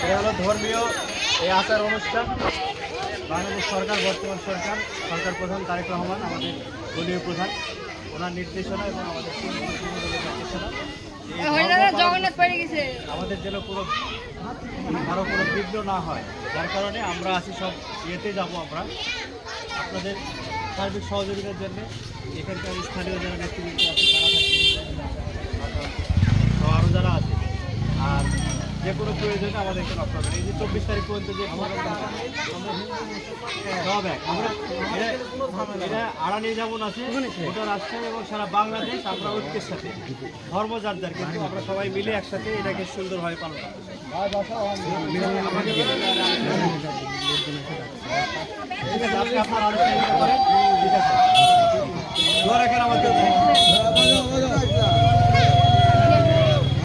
এটা হলো ধর্মীয় এই আচার অনুষ্ঠান। বাংলাদেশ সরকার, বর্তমান সরকার প্রধান তারেক রহমান, আমাদের দলীয় প্রধান, ওনার নির্দেশনা এবং আমাদের নির্দেশনা আমাদের যেন কারো কোনো বিঘ্ন না হয়, যার কারণে আমরা আছি সব ইয়েতে যাব। আমরা আপনাদের সার্বিক সহযোগিতার জন্য এখানকার স্থানীয় যারা নেতৃবৃন্দ আছে তারা থাকছে, আরও যারা আছে, আর যে কোনো প্রয়োজনে আমাদেরকে নকল করবেন। এই যে 24 তারিখ পর্যন্ত যে সব এক এটা আড়ানি যেমন আছে গোটা রাষ্ট্র এবং সারা বাংলাদেশ, আমরা ঐক্যের সাথে ধর্ম যার যার, কিন্তু আমরা সবাই মিলে একসাথে এটাকে সুন্দরভাবে পালন করতে ঠিক আছে। আপনি আপনার আলোচনা করেন, ঠিক আছে। দোয়া রাখেন আমাদের।